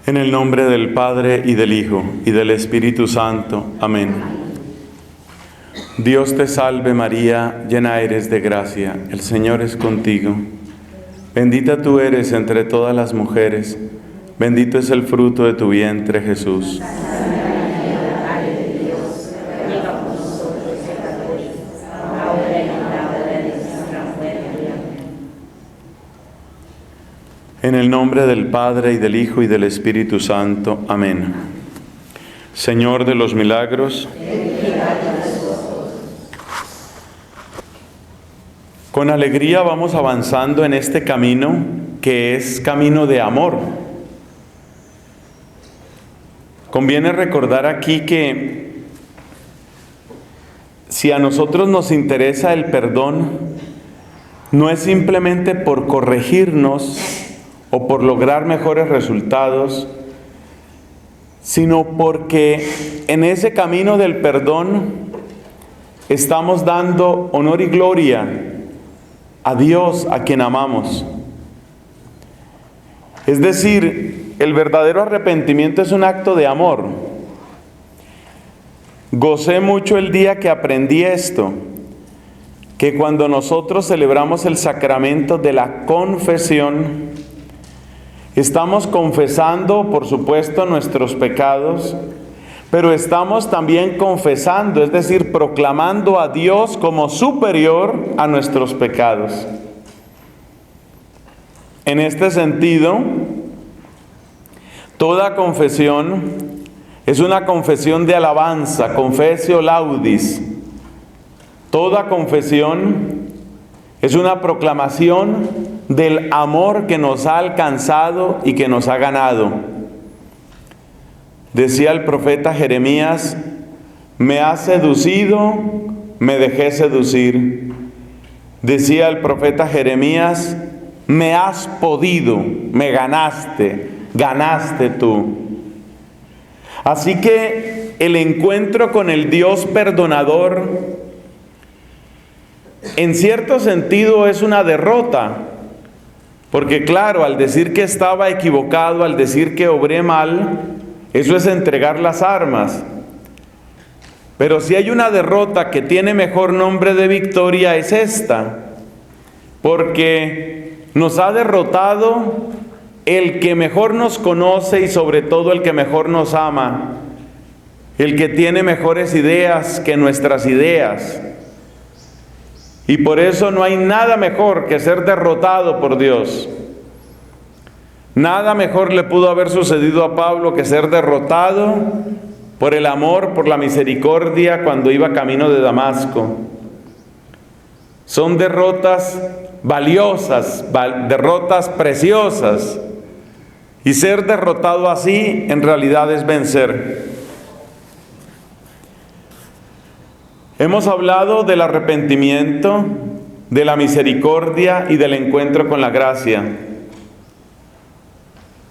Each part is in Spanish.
En el nombre del Padre, y del Hijo, y del Espíritu Santo. Amén. Dios te salve María, llena eres de gracia, el Señor es contigo. Bendita tú eres entre todas las mujeres, bendito es el fruto de tu vientre, Jesús. En el nombre del Padre, y del Hijo, y del Espíritu Santo. Amén. Señor de los milagros, con alegría vamos avanzando en este camino que es camino de amor. Conviene recordar aquí que si a nosotros nos interesa el perdón, no es simplemente por corregirnos o por lograr mejores resultados, sino porque en ese camino del perdón estamos dando honor y gloria a Dios, a quien amamos. Es decir, el verdadero arrepentimiento es un acto de amor. Gocé mucho el día que aprendí esto, que cuando nosotros celebramos el sacramento de la confesión, estamos confesando, por supuesto, nuestros pecados, pero estamos también confesando, es decir, proclamando a Dios como superior a nuestros pecados. En este sentido, toda confesión es una confesión de alabanza, confessio laudis. Toda confesión es una proclamación del amor que nos ha alcanzado y que nos ha ganado. Decía el profeta Jeremías: me has seducido, me dejé seducir. Decía el profeta Jeremías: me has podido, me ganaste, ganaste tú. Así que el encuentro con el Dios perdonador, en cierto sentido, es una derrota. Porque claro, al decir que estaba equivocado, al decir que obré mal, eso es entregar las armas. Pero si hay una derrota que tiene mejor nombre de victoria, es esta. Porque nos ha derrotado el que mejor nos conoce y sobre todo el que mejor nos ama. El que tiene mejores ideas que nuestras ideas. Y por eso no hay nada mejor que ser derrotado por Dios. Nada mejor le pudo haber sucedido a Pablo que ser derrotado por el amor, por la misericordia cuando iba camino de Damasco. Son derrotas valiosas, derrotas preciosas. Y ser derrotado así en realidad es vencer. Hemos hablado del arrepentimiento, de la misericordia y del encuentro con la gracia.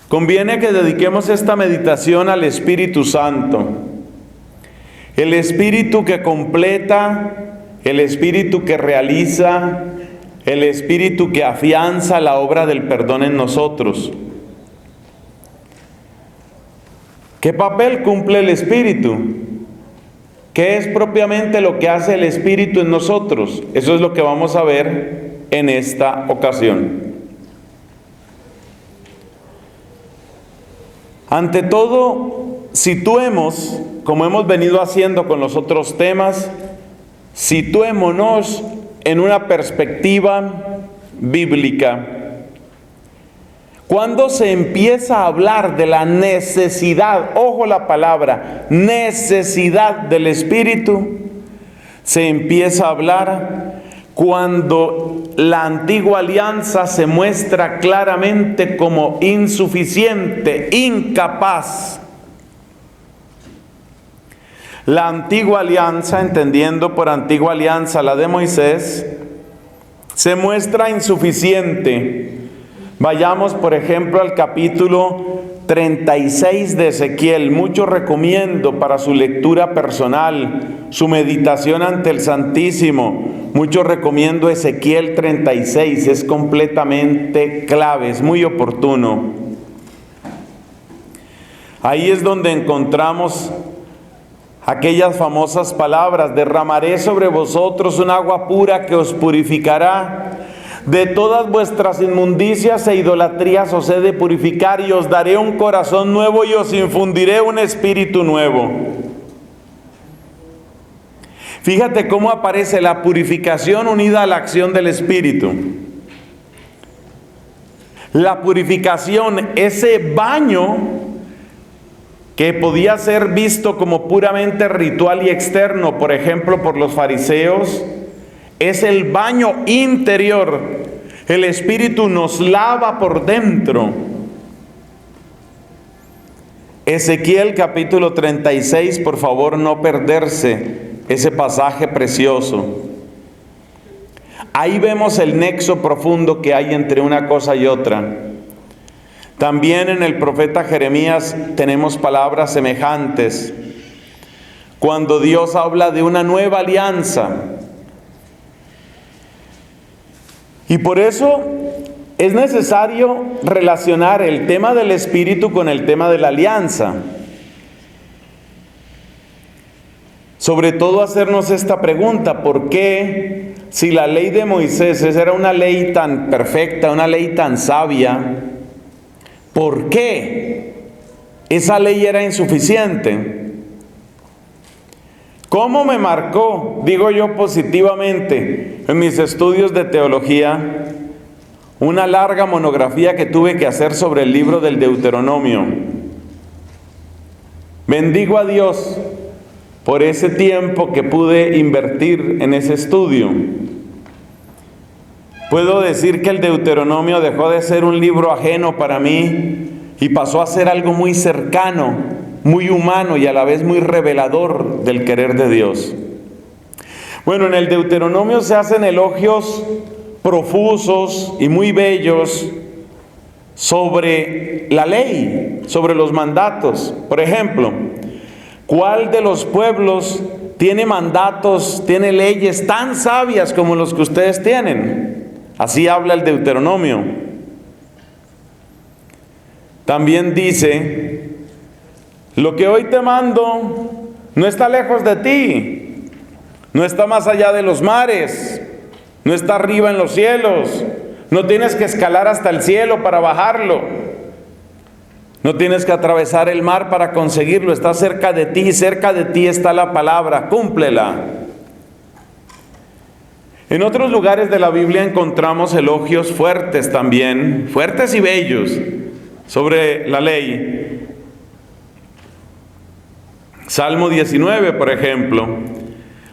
Conviene que dediquemos esta meditación al Espíritu Santo. El Espíritu que completa, el Espíritu que realiza, el Espíritu que afianza la obra del perdón en nosotros. ¿Qué papel cumple el Espíritu? ¿Qué es propiamente lo que hace el Espíritu en nosotros? Eso es lo que vamos a ver en esta ocasión. Ante todo, situemos, como hemos venido haciendo con los otros temas, situémonos en una perspectiva bíblica. Cuando se empieza a hablar de la necesidad, ojo la palabra, necesidad del Espíritu, se empieza a hablar cuando la antigua alianza se muestra claramente como insuficiente, incapaz. La antigua alianza, entendiendo por antigua alianza la de Moisés, se muestra insuficiente. Vayamos, por ejemplo, al capítulo 36 de Ezequiel. Mucho recomiendo para su lectura personal, su meditación ante el Santísimo. Mucho recomiendo Ezequiel 36, es completamente clave, es muy oportuno. Ahí es donde encontramos aquellas famosas palabras: derramaré sobre vosotros un agua pura que os purificará. De todas vuestras inmundicias e idolatrías os he de purificar, y os daré un corazón nuevo y os infundiré un espíritu nuevo. Fíjate cómo aparece la purificación unida a la acción del Espíritu. La purificación, ese baño que podía ser visto como puramente ritual y externo, por ejemplo, por los fariseos, es el baño interior. El Espíritu nos lava por dentro. Ezequiel capítulo 36, por favor, no perderse ese pasaje precioso. Ahí vemos el nexo profundo que hay entre una cosa y otra. También en el profeta Jeremías tenemos palabras semejantes, cuando Dios habla de una nueva alianza. Y por eso es necesario relacionar el tema del Espíritu con el tema de la alianza. Sobre todo hacernos esta pregunta: ¿por qué, si la ley de Moisés era una ley tan perfecta, una ley tan sabia, por qué esa ley era insuficiente? ¿Cómo me marcó, digo yo positivamente, en mis estudios de teología, una larga monografía que tuve que hacer sobre el libro del Deuteronomio? Bendigo a Dios por ese tiempo que pude invertir en ese estudio. Puedo decir que el Deuteronomio dejó de ser un libro ajeno para mí y pasó a ser algo muy cercano, muy humano y a la vez muy revelador del querer de Dios. Bueno, en el Deuteronomio se hacen elogios profusos y muy bellos sobre la ley, sobre los mandatos. Por ejemplo, ¿cuál de los pueblos tiene mandatos, tiene leyes tan sabias como los que ustedes tienen? Así habla el Deuteronomio. También dice: lo que hoy te mando no está lejos de ti, no está más allá de los mares, no está arriba en los cielos, no tienes que escalar hasta el cielo para bajarlo, no tienes que atravesar el mar para conseguirlo, está cerca de ti está la palabra, cúmplela. En otros lugares de la Biblia encontramos elogios fuertes también, fuertes y bellos, sobre la ley. Salmo 19, por ejemplo: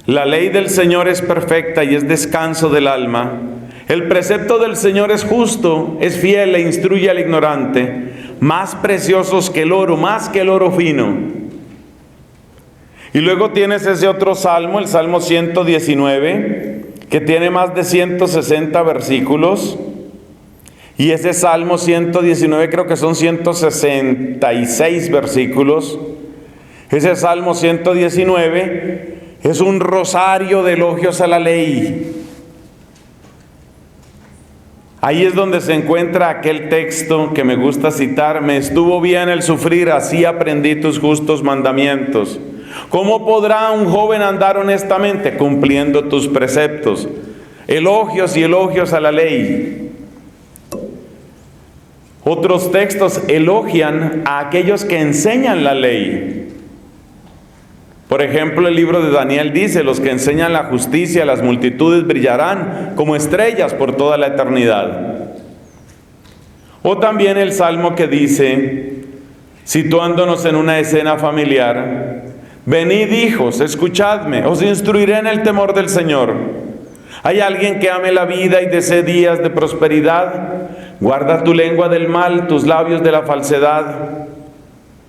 la ley del Señor es perfecta y es descanso del alma. El precepto del Señor es justo, es fiel e instruye al ignorante. Más preciosos que el oro, más que el oro fino. Y luego tienes ese otro salmo, el Salmo 119, que tiene más de 160 versículos. Y ese Salmo 119 creo que son 166 versículos. Ese Salmo 119 es un rosario de elogios a la ley. Ahí es donde se encuentra aquel texto que me gusta citar: me estuvo bien el sufrir, así aprendí tus justos mandamientos. ¿Cómo podrá un joven andar honestamente? Cumpliendo tus preceptos. Elogios y elogios a la ley. Otros textos elogian a aquellos que enseñan la ley. Por ejemplo, el libro de Daniel dice: los que enseñan la justicia, las multitudes brillarán como estrellas por toda la eternidad. O también el salmo que dice, situándonos en una escena familiar: venid, hijos, escuchadme, os instruiré en el temor del Señor. ¿Hay alguien que ame la vida y desee días de prosperidad? Guarda tu lengua del mal, tus labios de la falsedad.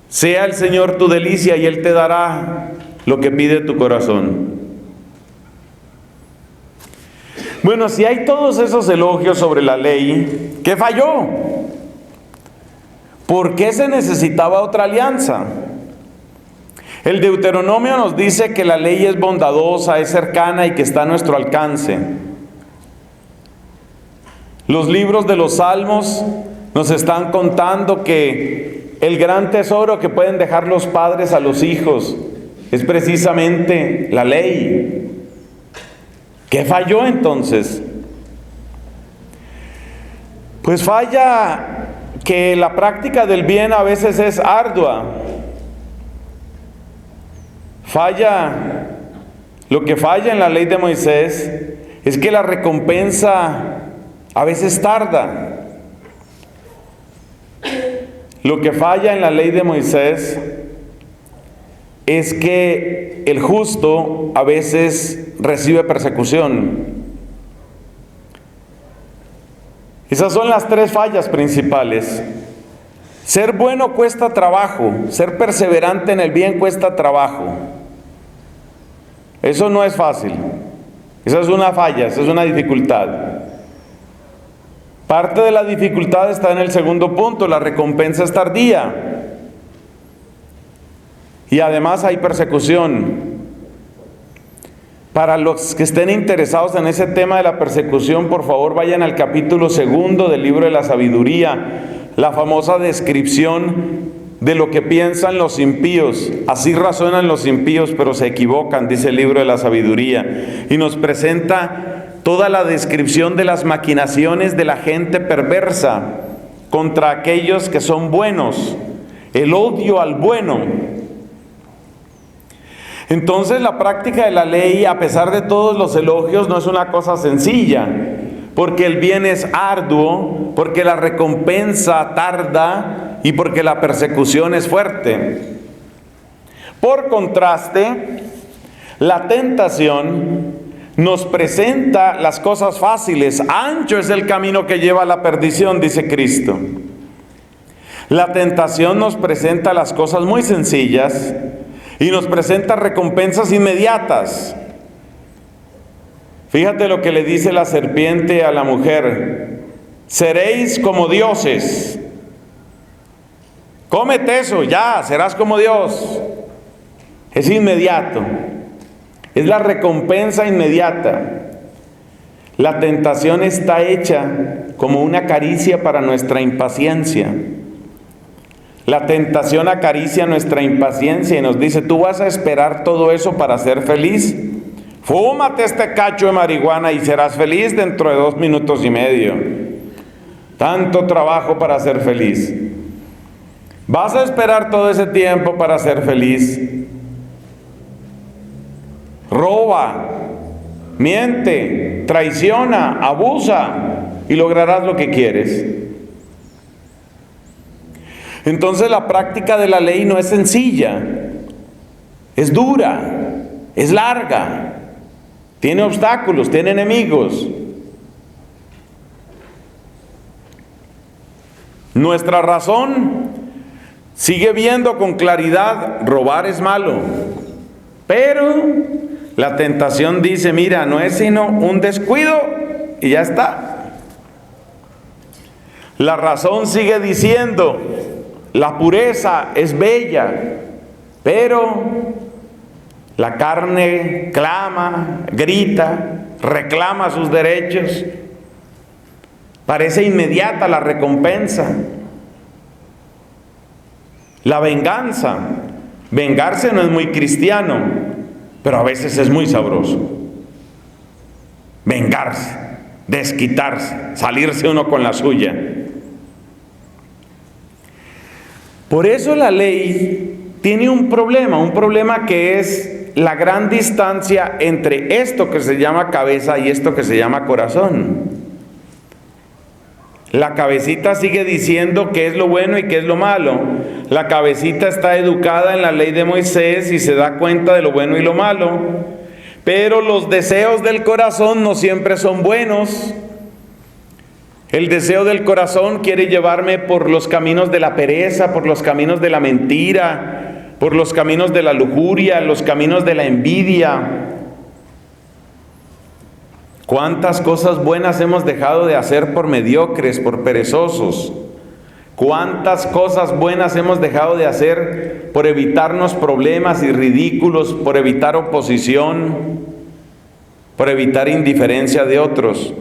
Sea el Señor tu delicia y Él te dará lo que pide tu corazón. Bueno, si hay todos esos elogios sobre la ley, ¿qué falló? ¿Por qué se necesitaba otra alianza? El Deuteronomio nos dice que la ley es bondadosa, es cercana y que está a nuestro alcance. Los libros de los Salmos nos están contando que el gran tesoro que pueden dejar los padres a los hijos es precisamente la ley. ¿Qué falló entonces? Pues falla que la práctica del bien a veces es ardua. Lo que falla en la ley de Moisés es que la recompensa a veces tarda. Lo que falla en la ley de Moisés es que el justo a veces recibe persecución. Esas son las tres fallas principales. Ser bueno cuesta trabajo, ser perseverante en el bien cuesta trabajo. Eso no es fácil. Esa es una falla, esa es una dificultad. Parte de la dificultad está en el segundo punto, la recompensa es tardía. Y además hay persecución. Para los que estén interesados en ese tema de la persecución, por favor vayan al capítulo 2 del libro de la sabiduría, la famosa descripción de lo que piensan los impíos. Así razonan los impíos, pero se equivocan, dice el libro de la sabiduría. Y nos presenta toda la descripción de las maquinaciones de la gente perversa contra aquellos que son buenos, el odio al bueno. Entonces la práctica de la ley, a pesar de todos los elogios, no es una cosa sencilla, porque el bien es arduo, porque la recompensa tarda y porque la persecución es fuerte. Por contraste, la tentación nos presenta las cosas fáciles. Ancho es el camino que lleva a la perdición, dice Cristo. La tentación nos presenta las cosas muy sencillas y nos presenta recompensas inmediatas. Fíjate lo que le dice la serpiente a la mujer: seréis como dioses. Cómete eso, ya, serás como Dios. Es inmediato. Es la recompensa inmediata. La tentación está hecha como una caricia para nuestra impaciencia. La tentación acaricia nuestra impaciencia y nos dice: tú vas a esperar todo eso para ser feliz. Fúmate este cacho de marihuana y serás feliz dentro de 2 minutos y medio. Tanto trabajo para ser feliz. Vas a esperar todo ese tiempo para ser feliz. Roba, miente, traiciona, abusa y lograrás lo que quieres. Entonces la práctica de la ley no es sencilla, es dura, es larga, tiene obstáculos, tiene enemigos. Nuestra razón sigue viendo con claridad: robar es malo, pero la tentación dice: mira, no es sino un descuido y ya está. La razón sigue diciendo: la pureza es bella, pero la carne clama, grita, reclama sus derechos. Parece inmediata la recompensa. La venganza. Vengarse no es muy cristiano, pero a veces es muy sabroso. Vengarse, desquitarse, salirse uno con la suya. Por eso la ley tiene un problema que es la gran distancia entre esto que se llama cabeza y esto que se llama corazón. La cabecita sigue diciendo qué es lo bueno y qué es lo malo. La cabecita está educada en la ley de Moisés y se da cuenta de lo bueno y lo malo. Pero los deseos del corazón no siempre son buenos. El deseo del corazón quiere llevarme por los caminos de la pereza, por los caminos de la mentira, por los caminos de la lujuria, los caminos de la envidia. ¿Cuántas cosas buenas hemos dejado de hacer por mediocres, por perezosos? ¿Cuántas cosas buenas hemos dejado de hacer por evitarnos problemas y ridículos, por evitar oposición, por evitar indiferencia de otros?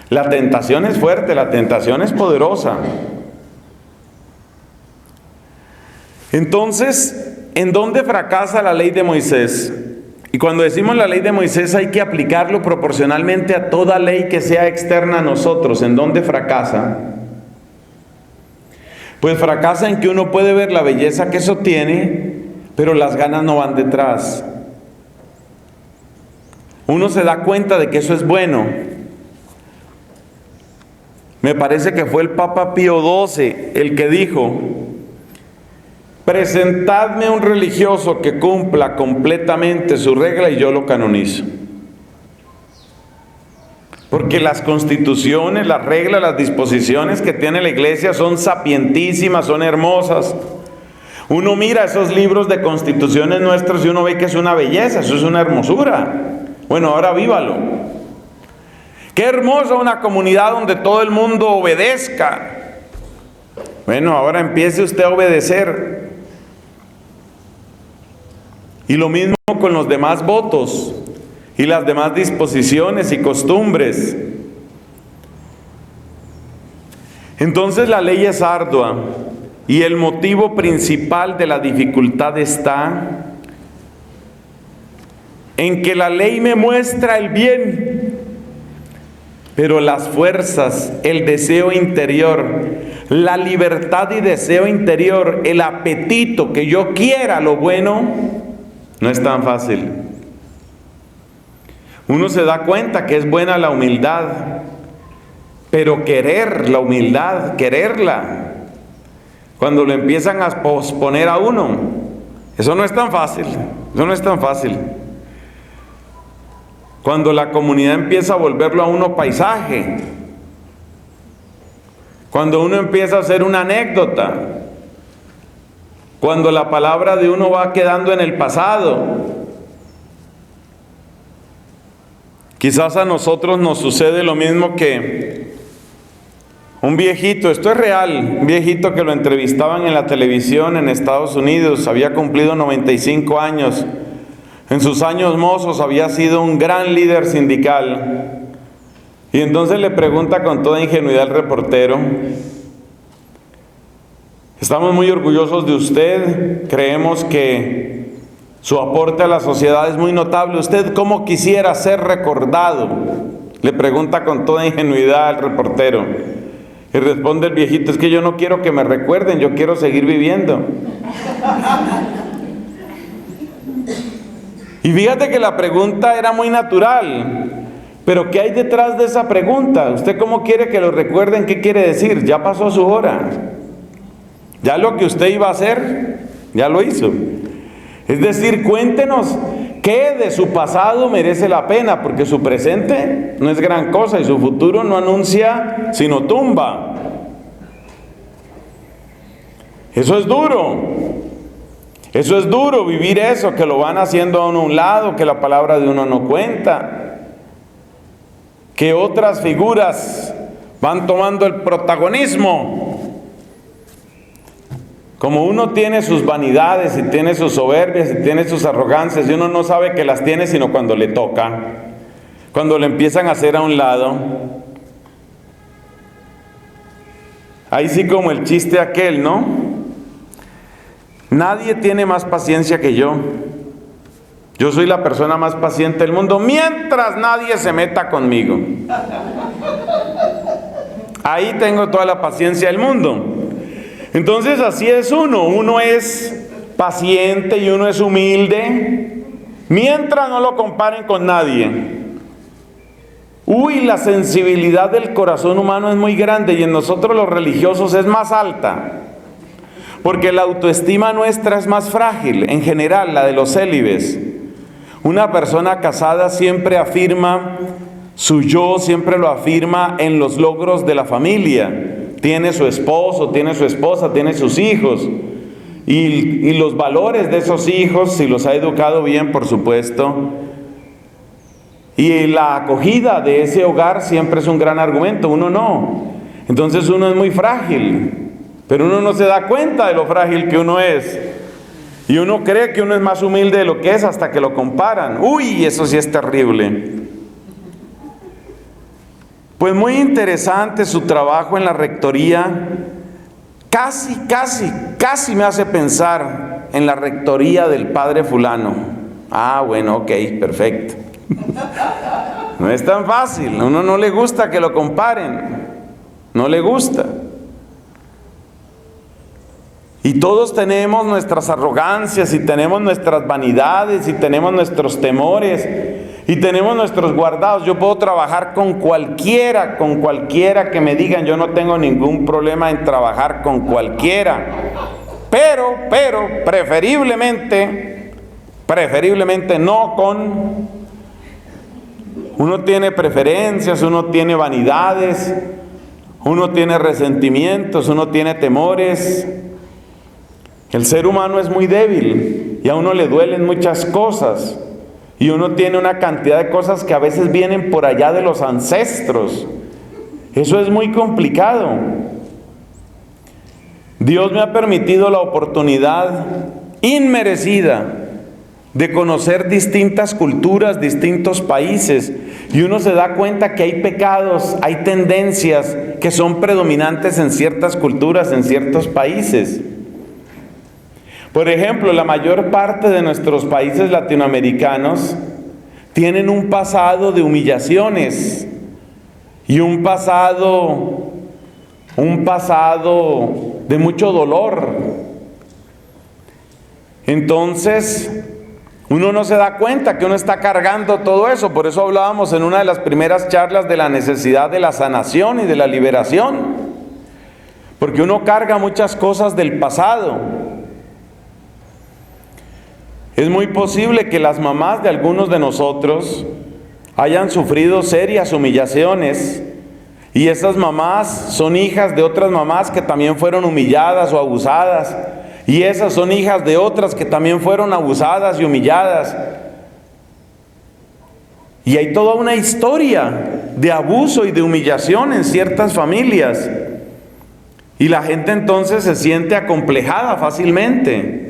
La tentación es fuerte, la tentación es poderosa. Entonces, ¿en dónde fracasa la ley de Moisés? Y cuando decimos la ley de Moisés hay que aplicarlo proporcionalmente a toda ley que sea externa a nosotros. ¿En dónde fracasa? Pues fracasa en que uno puede ver la belleza que eso tiene, pero las ganas no van detrás. Uno se da cuenta de que eso es bueno. Me parece que fue el Papa Pío XII el que dijo: presentadme un religioso que cumpla completamente su regla y yo lo canonizo. Porque las constituciones, las reglas, las disposiciones que tiene la iglesia son sapientísimas, son hermosas. Uno mira esos libros de constituciones nuestros y uno ve que es una belleza, eso es una hermosura. Bueno, ahora vívalo. Qué hermosa una comunidad donde todo el mundo obedezca. Bueno, ahora empiece usted a obedecer. Y lo mismo con los demás votos y las demás disposiciones y costumbres. Entonces la ley es ardua y el motivo principal de la dificultad está en que la ley me muestra el bien, pero las fuerzas, el deseo interior, la libertad y deseo interior, el apetito que yo quiera lo bueno, no es tan fácil. Uno se da cuenta que es buena la humildad, pero querer la humildad, quererla, cuando lo empiezan a posponer a uno, eso no es tan fácil, eso no es tan fácil. Cuando la comunidad empieza a volverlo a uno paisaje, cuando uno empieza a hacer una anécdota, cuando la palabra de uno va quedando en el pasado. Quizás a nosotros nos sucede lo mismo que un viejito, esto es real, un viejito que lo entrevistaban en la televisión en Estados Unidos, había cumplido 95 años, en sus años mozos había sido un gran líder sindical, y entonces le pregunta con toda ingenuidad al reportero: estamos muy orgullosos de usted, creemos que su aporte a la sociedad es muy notable. ¿Usted cómo quisiera ser recordado?, le pregunta con toda ingenuidad al reportero. Y responde el viejito: es que yo no quiero que me recuerden, yo quiero seguir viviendo. Y fíjate que la pregunta era muy natural, pero ¿qué hay detrás de esa pregunta? ¿Usted cómo quiere que lo recuerden? ¿Qué quiere decir? Ya pasó su hora. Ya lo que usted iba a hacer, ya lo hizo. Es decir, cuéntenos qué de su pasado merece la pena, porque su presente no es gran cosa y su futuro no anuncia sino tumba. Eso es duro. Eso es duro, vivir eso, que lo van haciendo a uno a un lado, que la palabra de uno no cuenta, que otras figuras van tomando el protagonismo. Como uno tiene sus vanidades y tiene sus soberbias y tiene sus arrogancias y uno no sabe que las tiene sino cuando le toca, cuando le empiezan a hacer a un lado. Ahí sí, como el chiste aquel, ¿no? Nadie tiene más paciencia que yo. Yo soy la persona más paciente del mundo mientras nadie se meta conmigo. Ahí tengo toda la paciencia del mundo. Entonces así es uno es paciente y uno es humilde mientras no lo comparen con nadie. Uy, la sensibilidad del corazón humano es muy grande y en nosotros los religiosos es más alta, porque la autoestima nuestra es más frágil, en general la de los célibes. Una persona casada siempre afirma su yo, siempre lo afirma en los logros de la familia. Tiene su esposo, tiene su esposa, tiene sus hijos. Y los valores de esos hijos, si los ha educado bien, por supuesto. Y la acogida de ese hogar siempre es un gran argumento, uno no. Entonces uno es muy frágil, pero uno no se da cuenta de lo frágil que uno es. Y uno cree que uno es más humilde de lo que es hasta que lo comparan. Uy, eso sí es terrible. Pues muy interesante su trabajo en la rectoría, casi me hace pensar en la rectoría del padre fulano. Ah, bueno, ok, perfecto. No es tan fácil, a uno no le gusta que lo comparen, no le gusta. Y todos tenemos nuestras arrogancias y tenemos nuestras vanidades y tenemos nuestros temores y tenemos nuestros guardados. Yo puedo trabajar con cualquiera que me digan, yo no tengo ningún problema en trabajar con cualquiera. Pero, preferiblemente no con... Uno tiene preferencias, uno tiene vanidades, uno tiene resentimientos, uno tiene temores. El ser humano es muy débil y a uno le duelen muchas cosas y uno tiene una cantidad de cosas que a veces vienen por allá de los ancestros. Eso es muy complicado. Dios me ha permitido la oportunidad inmerecida de conocer distintas culturas, distintos países, y uno se da cuenta que hay pecados, hay tendencias que son predominantes en ciertas culturas, en ciertos países. Por ejemplo, la mayor parte de nuestros países latinoamericanos tienen un pasado de humillaciones y un pasado de mucho dolor. Entonces, uno no se da cuenta que uno está cargando todo eso. Por eso hablábamos en una de las primeras charlas de la necesidad de la sanación y de la liberación. Porque uno carga muchas cosas del pasado. Es muy posible que las mamás de algunos de nosotros hayan sufrido serias humillaciones y esas mamás son hijas de otras mamás que también fueron humilladas o abusadas, y esas son hijas de otras que también fueron abusadas y humilladas. Y hay toda una historia de abuso y de humillación en ciertas familias, y la gente entonces se siente acomplejada fácilmente.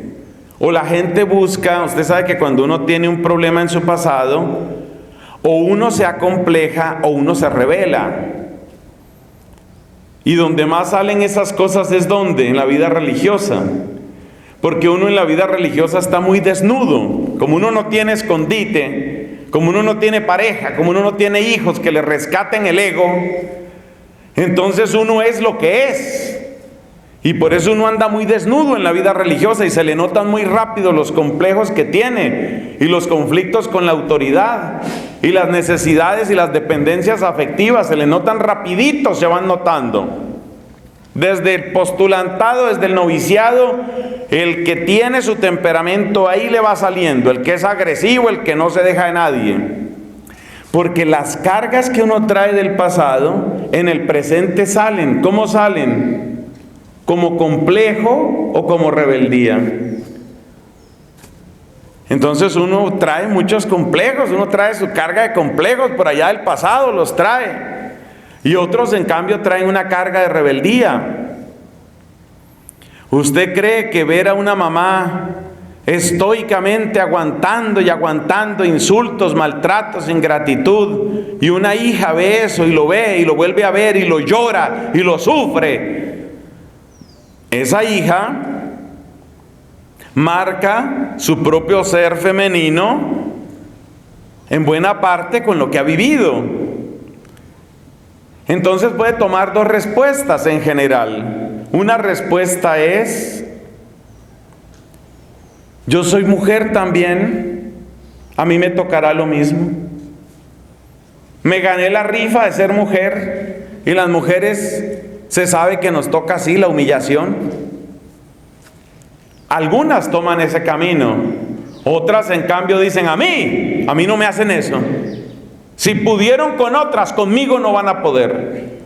O la gente busca, usted sabe que cuando uno tiene un problema en su pasado, o uno se acompleja o uno se revela. Y donde más salen esas cosas es donde, en la vida religiosa. Porque uno en la vida religiosa está muy desnudo. Como uno no tiene escondite, como uno no tiene pareja, como uno no tiene hijos que le rescaten el ego, entonces uno es lo que es. Y por eso uno anda muy desnudo en la vida religiosa y se le notan muy rápido los complejos que tiene y los conflictos con la autoridad y las necesidades y las dependencias afectivas, se le notan rapidito, se van notando. Desde el postulantado, desde el noviciado, el que tiene su temperamento ahí le va saliendo, el que es agresivo, el que no se deja de nadie. Porque las cargas que uno trae del pasado, en el presente salen. ¿Cómo salen? ¿Como complejo o como rebeldía? Entonces uno trae muchos complejos, uno trae su carga de complejos por allá del pasado, los trae. Y otros en cambio traen una carga de rebeldía. ¿Usted cree que ver a una mamá estoicamente aguantando y aguantando insultos, maltratos, ingratitud, y una hija ve eso y lo ve y lo vuelve a ver y lo llora y lo sufre? Esa hija marca su propio ser femenino en buena parte con lo que ha vivido. Entonces puede tomar dos respuestas en general. Una respuesta es: yo soy mujer también, a mí me tocará lo mismo. Me gané la rifa de ser mujer, y las mujeres se sabe que nos toca así la humillación. Algunas toman ese camino, otras en cambio dicen: a mí no me hacen eso. Si pudieron con otras, conmigo no van a poder.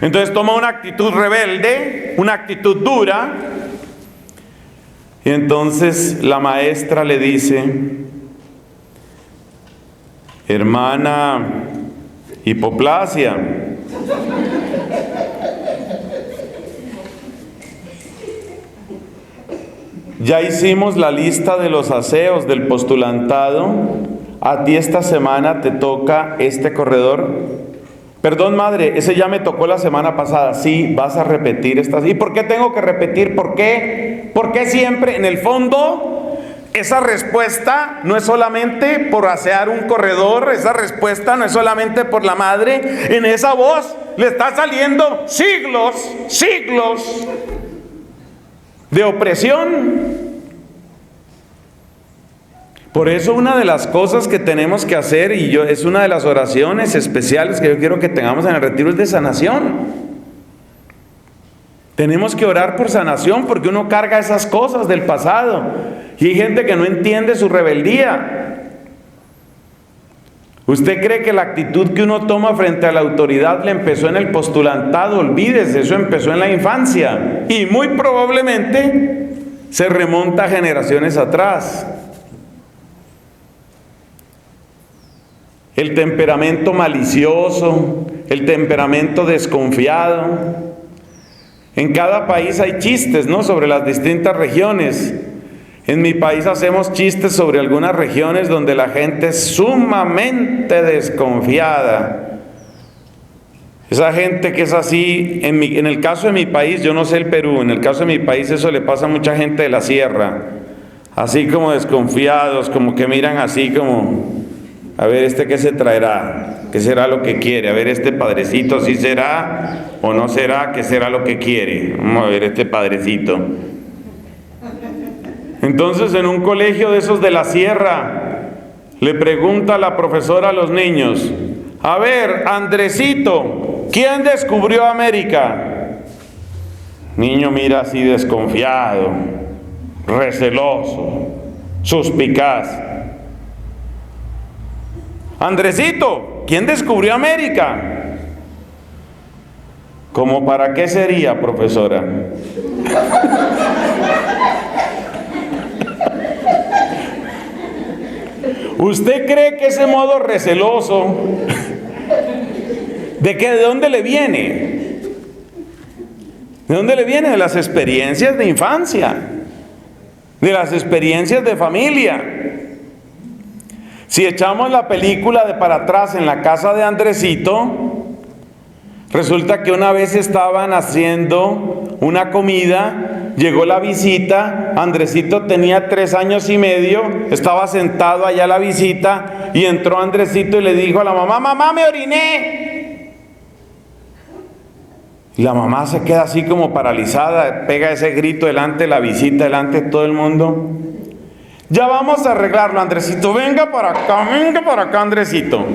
Entonces toma una actitud rebelde, una actitud dura, y entonces la maestra le dice: hermana Hipoplasia, ya hicimos la lista de los aseos del postulantado. A ti esta semana te toca este corredor, Perdón, madre, ese ya me tocó la semana pasada. Sí, vas a repetir estas. ¿Y por qué tengo que repetir? ¿Por qué? ¿Por qué siempre? En el fondo, esa respuesta no es solamente por asear un corredor, esa respuesta no es solamente por la madre. En esa voz le está saliendo siglos de opresión. Por eso una de las cosas que tenemos que hacer, es una de las oraciones especiales que yo quiero que tengamos en el retiro, es de sanación. Tenemos que orar por sanación porque uno carga esas cosas del pasado. Y hay gente que no entiende su rebeldía. ¿Usted cree que la actitud que uno toma frente a la autoridad le empezó en el postulantado? Olvídese, eso empezó en la infancia. Y muy probablemente se remonta a generaciones atrás. El temperamento malicioso, el temperamento desconfiado. En cada país hay chistes, ¿no?, sobre las distintas regiones. En mi país hacemos chistes sobre algunas regiones donde la gente es sumamente desconfiada. Esa gente que es así, en el caso de mi país, yo no sé el Perú, en el caso de mi país eso le pasa a mucha gente de la sierra. Así como desconfiados, como que miran así como... A ver, ¿qué se traerá? ¿Qué será lo que quiere? A ver, padrecito, ¿sí será o no será? ¿Qué será lo que quiere? Vamos a ver padrecito. Entonces, en un colegio de esos de la sierra, le pregunta la profesora a los niños: a ver, Andresito, ¿quién descubrió América? Niño mira así desconfiado, receloso, suspicaz. Andresito, ¿quién descubrió América? ¿Cómo para qué sería, profesora? ¿Usted cree que ese modo receloso, de dónde le viene? ¿De dónde le viene? De las experiencias de infancia, de las experiencias de familia. Si echamos la película de para atrás en la casa de Andresito, resulta que una vez estaban haciendo una comida, llegó la visita, Andresito tenía 3 años y medio, estaba sentado allá la visita, y entró Andresito y le dijo a la mamá: mamá, me oriné. Y la mamá se queda así como paralizada, pega ese grito delante de la visita, delante de todo el mundo. Ya vamos a arreglarlo, Andresito, venga para acá, Andresito.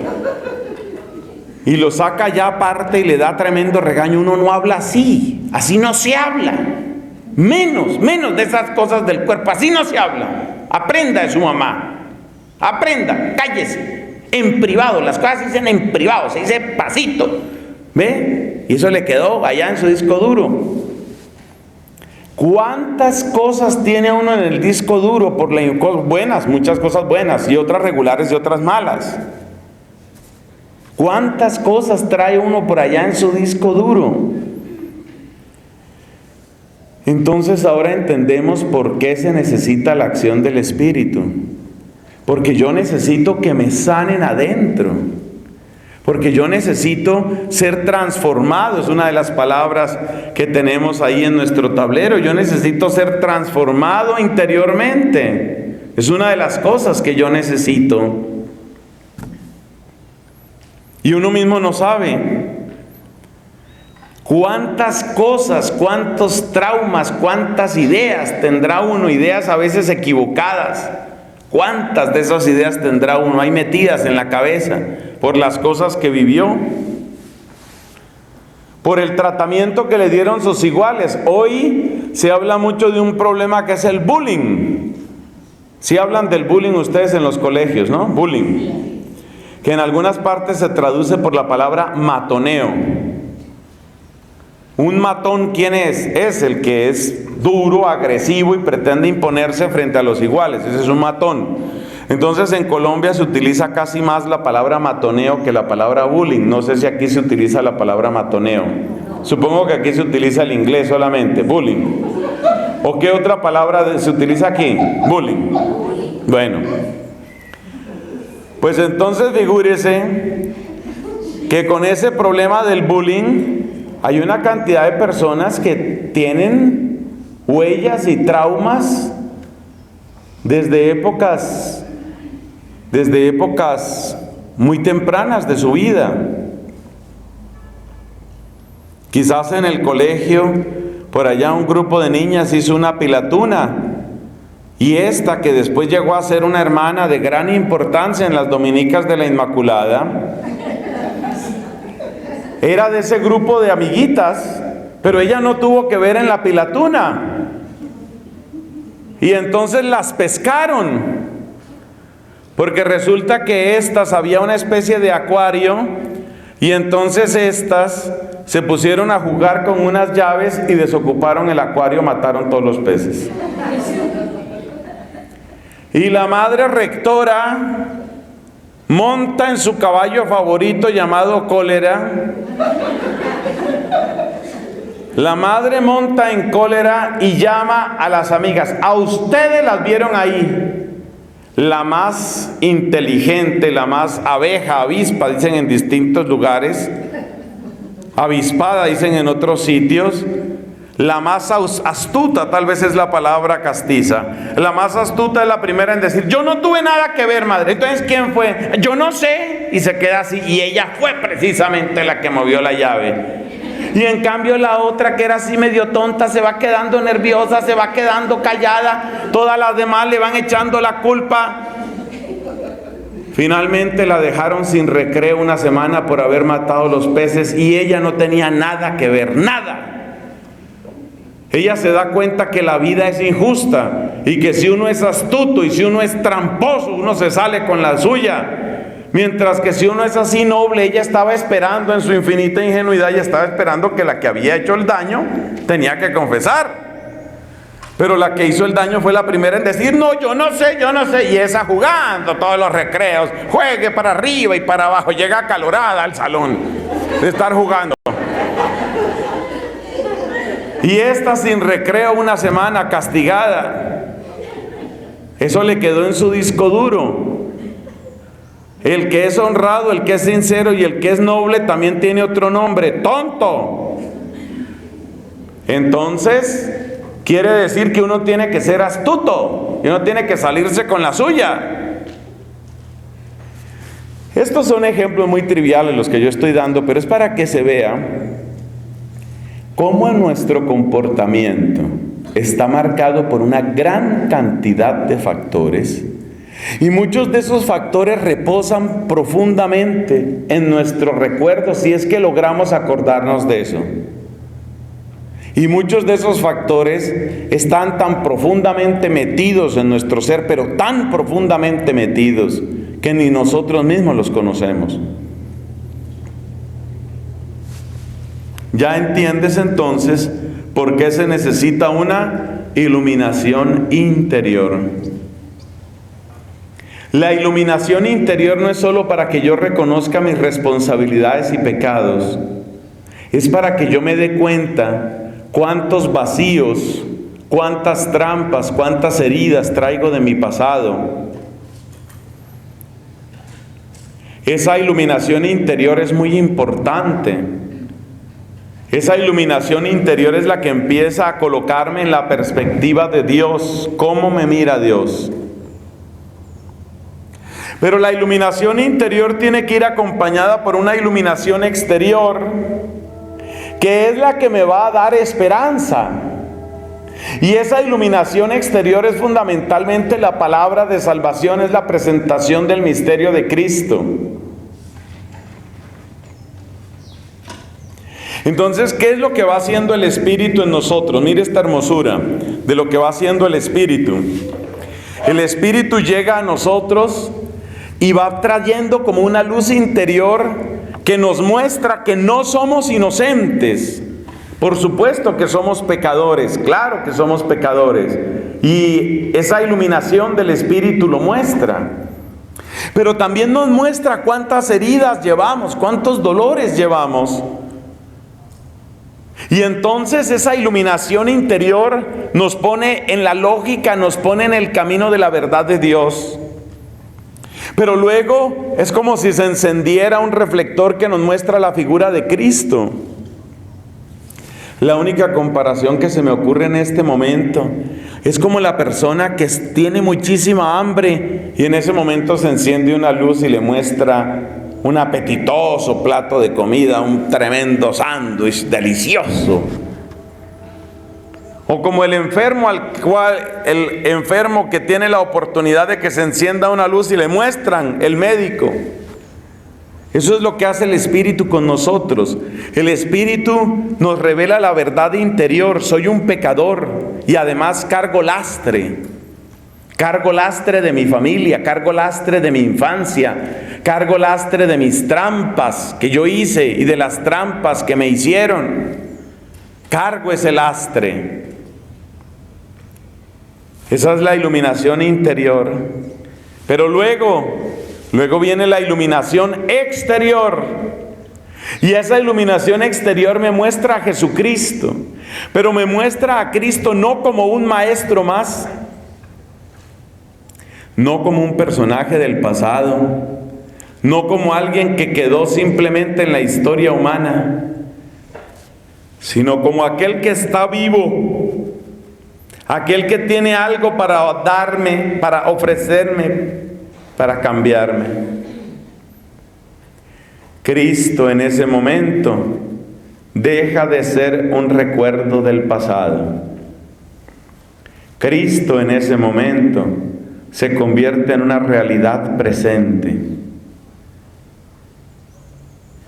Y lo saca ya aparte y le da tremendo regaño. Uno no habla así no se habla. Menos de esas cosas del cuerpo, así no se habla. Aprenda de su mamá, aprenda, cállese. En privado, las cosas se dicen en privado, se dice pasito. ¿Ve? Y eso le quedó allá en su disco duro. ¿Cuántas cosas tiene uno en el disco duro? Buenas, muchas cosas buenas, y otras regulares y otras malas. ¿Cuántas cosas trae uno por allá en su disco duro? Entonces ahora entendemos por qué se necesita la acción del Espíritu. Porque yo necesito que me sanen adentro. Porque yo necesito ser transformado, es una de las palabras que tenemos ahí en nuestro tablero. Yo necesito ser transformado interiormente. Es una de las cosas que yo necesito. Y uno mismo no sabe cuántas cosas, cuántos traumas, cuántas ideas tendrá uno, ideas a veces equivocadas. ¿Cuántas de esas ideas tendrá uno ahí metidas en la cabeza por las cosas que vivió? Por el tratamiento que le dieron sus iguales. Hoy se habla mucho de un problema que es el bullying. Sí hablan del bullying ustedes en los colegios, ¿no? Bullying. Que en algunas partes se traduce por la palabra matoneo. Un matón, ¿quién es? Es el que es duro, agresivo y pretende imponerse frente a los iguales. Ese es un matón. Entonces en Colombia se utiliza casi más la palabra matoneo que la palabra bullying. No sé si aquí se utiliza la palabra matoneo. Supongo que aquí se utiliza el inglés solamente, bullying. ¿O qué otra palabra se utiliza aquí? Bullying. Bueno. Pues entonces figúrese que con ese problema del bullying hay una cantidad de personas que tienen huellas y traumas desde épocas muy tempranas de su vida. Quizás en el colegio, por allá un grupo de niñas hizo una pilatuna, y esta, que después llegó a ser una hermana de gran importancia en las Dominicas de la Inmaculada, era de ese grupo de amiguitas, pero ella no tuvo que ver en la pilatuna. Y entonces las pescaron, porque resulta que estas, había una especie de acuario, y entonces estas se pusieron a jugar con unas llaves y desocuparon el acuario, mataron todos los peces. Y la madre rectora monta en su caballo favorito llamado Cólera. La madre monta en Cólera y llama a las amigas. A ustedes las vieron ahí. La más inteligente, la más abeja, avispa, dicen en distintos lugares. Avispada, dicen en otros sitios. La más astuta, tal vez es la palabra castiza. La más astuta es la primera en decir: yo no tuve nada que ver, madre. Entonces, ¿quién fue? Yo no sé. Y se queda así. Y ella fue precisamente la que movió la llave. Y en cambio la otra, que era así medio tonta, se va quedando nerviosa, se va quedando callada. Todas las demás le van echando la culpa. Finalmente la dejaron sin recreo una semana por haber matado los peces, y ella no tenía nada que ver, nada. Ella se da cuenta que la vida es injusta y que si uno es astuto y si uno es tramposo, uno se sale con la suya. Mientras que si uno es así noble, ella estaba esperando en su infinita ingenuidad, ella estaba esperando que la que había hecho el daño tenía que confesar. Pero la que hizo el daño fue la primera en decir: no, yo no sé. Y esa jugando todos los recreos, juegue para arriba y para abajo, llega acalorada al salón de estar jugando. Y esta sin recreo una semana, castigada. Eso le quedó en su disco duro. El que es honrado, el que es sincero y el que es noble también tiene otro nombre: tonto. Entonces, quiere decir que uno tiene que ser astuto y uno tiene que salirse con la suya. Estos son ejemplos muy triviales los que yo estoy dando, pero es para que se vea cómo en nuestro comportamiento está marcado por una gran cantidad de factores, y muchos de esos factores reposan profundamente en nuestros recuerdos, si es que logramos acordarnos de eso. Y muchos de esos factores están tan profundamente metidos en nuestro ser, pero tan profundamente metidos, que ni nosotros mismos los conocemos. Ya entiendes entonces por qué se necesita una iluminación interior. La iluminación interior no es solo para que yo reconozca mis responsabilidades y pecados, es para que yo me dé cuenta cuántos vacíos, cuántas trampas, cuántas heridas traigo de mi pasado. Esa iluminación interior es muy importante. Esa iluminación interior es la que empieza a colocarme en la perspectiva de Dios, cómo me mira Dios. Pero la iluminación interior tiene que ir acompañada por una iluminación exterior, que es la que me va a dar esperanza. Y esa iluminación exterior es fundamentalmente la palabra de salvación, es la presentación del misterio de Cristo. Entonces, ¿qué es lo que va haciendo el Espíritu en nosotros? Mire esta hermosura de lo que va haciendo el Espíritu. El Espíritu llega a nosotros y va trayendo como una luz interior que nos muestra que no somos inocentes. Por supuesto que somos pecadores, claro que somos pecadores. Y esa iluminación del Espíritu lo muestra. Pero también nos muestra cuántas heridas llevamos, cuántos dolores llevamos. Y entonces esa iluminación interior nos pone en la lógica, nos pone en el camino de la verdad de Dios. Pero luego es como si se encendiera un reflector que nos muestra la figura de Cristo. La única comparación que se me ocurre en este momento es como la persona que tiene muchísima hambre y en ese momento se enciende una luz y le muestra un apetitoso plato de comida, un tremendo sándwich delicioso. O como el enfermo el enfermo que tiene la oportunidad de que se encienda una luz y le muestran el médico. Eso es lo que hace el Espíritu con nosotros. El Espíritu nos revela la verdad interior. Soy un pecador y además cargo lastre. Cargo lastre de mi familia, cargo lastre de mi infancia, cargo lastre de mis trampas que yo hice y de las trampas que me hicieron. Cargo ese lastre. Esa es la iluminación interior. Pero luego viene la iluminación exterior. Y esa iluminación exterior me muestra a Jesucristo. Pero me muestra a Cristo no como un maestro más, no como un personaje del pasado, no como alguien que quedó simplemente en la historia humana, sino como aquel que está vivo, aquel que tiene algo para darme, para ofrecerme, para cambiarme. Cristo en ese momento deja de ser un recuerdo del pasado. Cristo en ese momento se convierte en una realidad presente.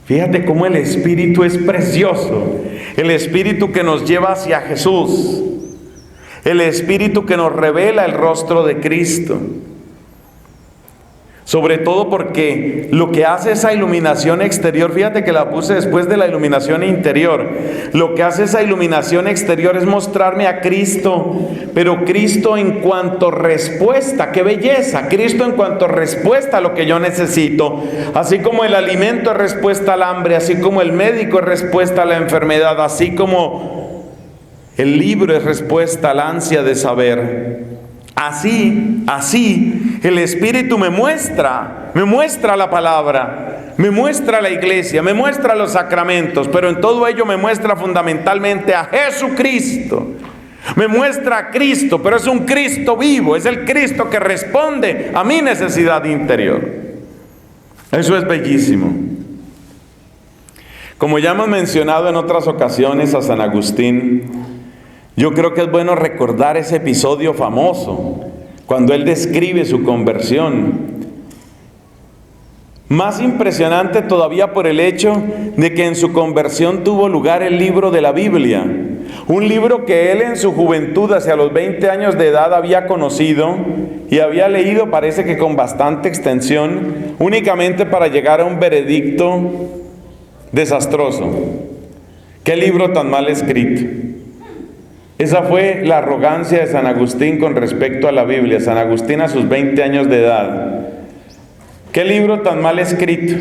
Fíjate cómo el Espíritu es precioso. El Espíritu que nos lleva hacia Jesús. El Espíritu que nos revela el rostro de Cristo. Sobre todo porque lo que hace esa iluminación exterior, fíjate que la puse después de la iluminación interior. Lo que hace esa iluminación exterior es mostrarme a Cristo, pero Cristo en cuanto respuesta, qué belleza, Cristo en cuanto respuesta a lo que yo necesito. Así como el alimento es respuesta al hambre, así como el médico es respuesta a la enfermedad, así como el libro es respuesta al ansia de saber. Así, el Espíritu me muestra la palabra, me muestra la iglesia, me muestra los sacramentos, pero en todo ello me muestra fundamentalmente a Jesucristo. Me muestra a Cristo, pero es un Cristo vivo, es el Cristo que responde a mi necesidad interior. Eso es bellísimo. Como ya hemos mencionado en otras ocasiones a San Agustín, yo creo que es bueno recordar ese episodio famoso, cuando él describe su conversión. Más impresionante todavía por el hecho de que en su conversión tuvo lugar el libro de la Biblia. Un libro que él en su juventud, hacia los 20 años de edad, había conocido y había leído, parece que con bastante extensión, únicamente para llegar a un veredicto desastroso. ¿Qué libro tan mal escrito? Esa fue la arrogancia de San Agustín con respecto a la Biblia. San Agustín a sus 20 años de edad. ¿Qué libro tan mal escrito?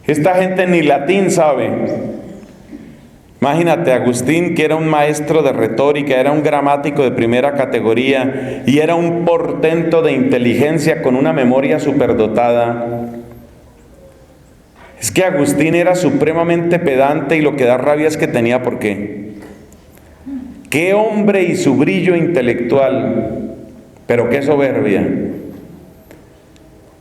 Esta gente ni latín sabe. Imagínate, Agustín, que era un maestro de retórica, era un gramático de primera categoría y era un portento de inteligencia con una memoria superdotada. Es que Agustín era supremamente pedante y lo que da rabia es que tenía por qué. ¡Qué hombre y su brillo intelectual! Pero qué soberbia.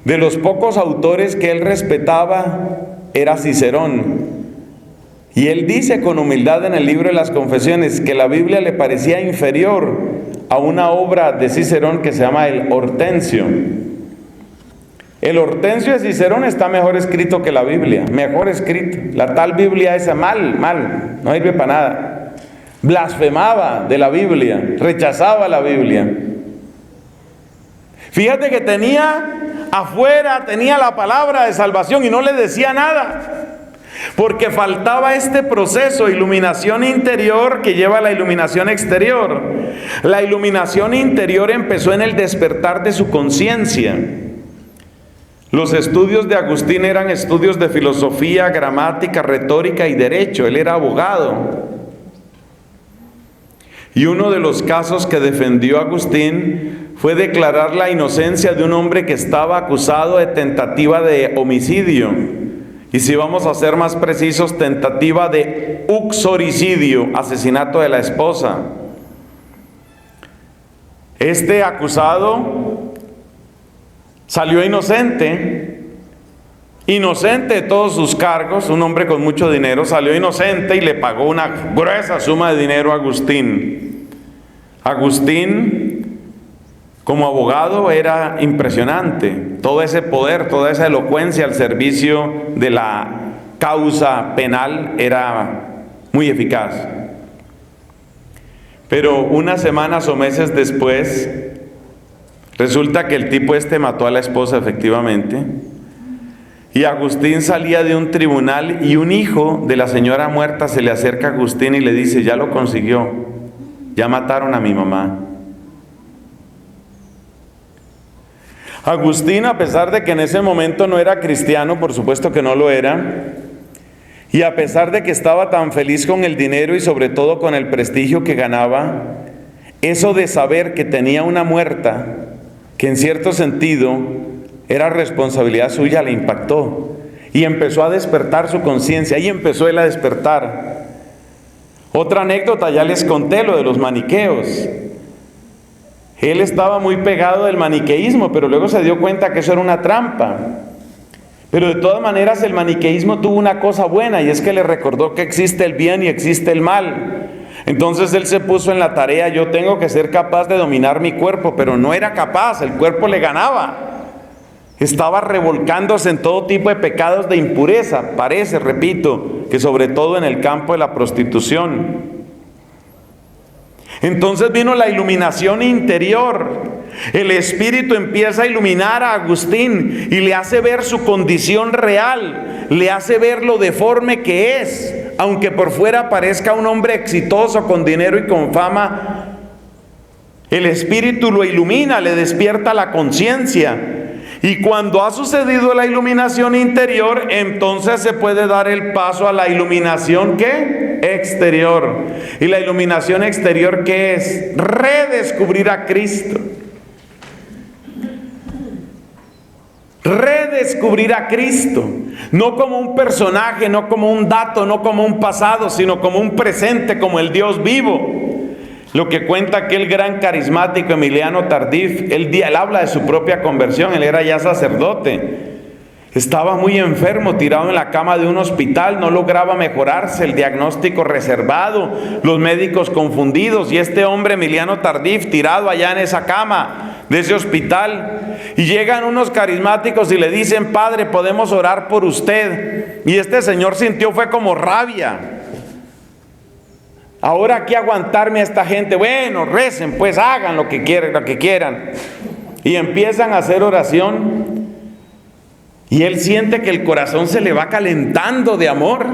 De los pocos autores que él respetaba era Cicerón. Y él dice con humildad en el libro de las Confesiones que la Biblia le parecía inferior a una obra de Cicerón que se llama el Hortensio. El Hortensio de Cicerón está mejor escrito que la Biblia, mejor escrito. La tal Biblia esa mal, no sirve para nada. Blasfemaba de la Biblia, rechazaba la Biblia. Fíjate que tenía la palabra de salvación y no le decía nada, porque faltaba este proceso, iluminación interior que lleva a la iluminación exterior. La iluminación interior empezó en el despertar de su conciencia. Los estudios de Agustín eran estudios de filosofía, gramática, retórica y derecho. Él era abogado. Y uno de los casos que defendió Agustín fue declarar la inocencia de un hombre que estaba acusado de tentativa de homicidio. Y si vamos a ser más precisos, tentativa de uxoricidio, asesinato de la esposa. Este acusado salió inocente de todos sus cargos. Un hombre con mucho dinero salió inocente y le pagó una gruesa suma de dinero a Agustín. Agustín, como abogado, era impresionante. Todo ese poder, toda esa elocuencia al servicio de la causa penal era muy eficaz. Pero unas semanas o meses después, resulta que el tipo mató a la esposa efectivamente. Y Agustín salía de un tribunal y un hijo de la señora muerta se le acerca a Agustín y le dice: ya lo consiguió, ya mataron a mi mamá. Agustín, a pesar de que en ese momento no era cristiano, por supuesto que no lo era, y a pesar de que estaba tan feliz con el dinero y sobre todo con el prestigio que ganaba, eso de saber que tenía una muerta, que en cierto sentido era responsabilidad suya, le impactó y empezó a despertar su conciencia. Ahí empezó él a despertar. Otra anécdota, ya les conté lo de los maniqueos. Él estaba muy pegado del maniqueísmo, pero luego se dio cuenta que eso era una trampa. Pero de todas maneras el maniqueísmo tuvo una cosa buena, y es que le recordó que existe el bien y existe el mal. Entonces él se puso en la tarea: yo tengo que ser capaz de dominar mi cuerpo, pero no era capaz, el cuerpo le ganaba. Estaba revolcándose en todo tipo de pecados de impureza. Parece, repito, que sobre todo en el campo de la prostitución. Entonces vino la iluminación interior. El Espíritu empieza a iluminar a Agustín y le hace ver su condición real, le hace ver lo deforme que es. Aunque por fuera parezca un hombre exitoso, con dinero y con fama, el Espíritu lo ilumina, le despierta la conciencia. Y cuando ha sucedido la iluminación interior, entonces se puede dar el paso a la iluminación, ¿qué? Exterior. ¿Y la iluminación exterior qué es? Redescubrir a Cristo. Redescubrir a Cristo, no como un personaje, no como un dato, no como un pasado, sino como un presente, como el Dios vivo. Lo que cuenta aquel gran carismático Emiliano Tardif, él habla de su propia conversión. Él era ya sacerdote, estaba muy enfermo, tirado en la cama de un hospital, no lograba mejorarse, el diagnóstico reservado, los médicos confundidos, y este hombre Emiliano Tardif tirado allá en esa cama de ese hospital, y llegan unos carismáticos y le dicen: padre, podemos orar por usted. Y este señor sintió fue como rabia. Ahora aquí aguantarme a esta gente. Bueno, recen, pues hagan lo que quieran. Y empiezan a hacer oración. Y él siente que el corazón se le va calentando de amor.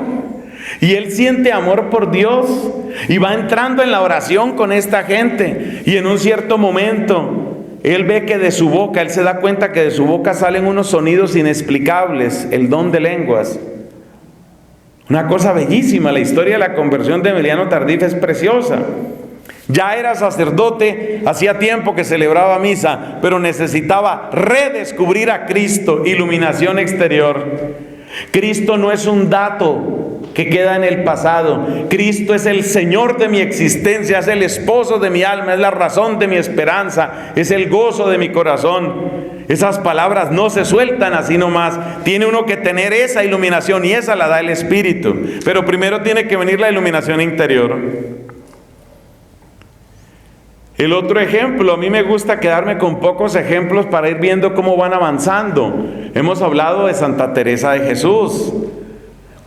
Y él siente amor por Dios. Y va entrando en la oración con esta gente. Y en un cierto momento, él ve que de su boca, él se da cuenta que de su boca salen unos sonidos inexplicables. El don de lenguas. Una cosa bellísima. La historia de la conversión de Emiliano Tardif es preciosa. Ya era sacerdote, hacía tiempo que celebraba misa, pero necesitaba redescubrir a Cristo, iluminación exterior. Cristo no es un dato que queda en el pasado. Cristo es el Señor de mi existencia, es el esposo de mi alma, es la razón de mi esperanza, es el gozo de mi corazón. Esas palabras no se sueltan así nomás. Tiene uno que tener esa iluminación, y esa la da el Espíritu. Pero primero tiene que venir la iluminación interior. El otro ejemplo, a mí me gusta quedarme con pocos ejemplos para ir viendo cómo van avanzando. Hemos hablado de Santa Teresa de Jesús.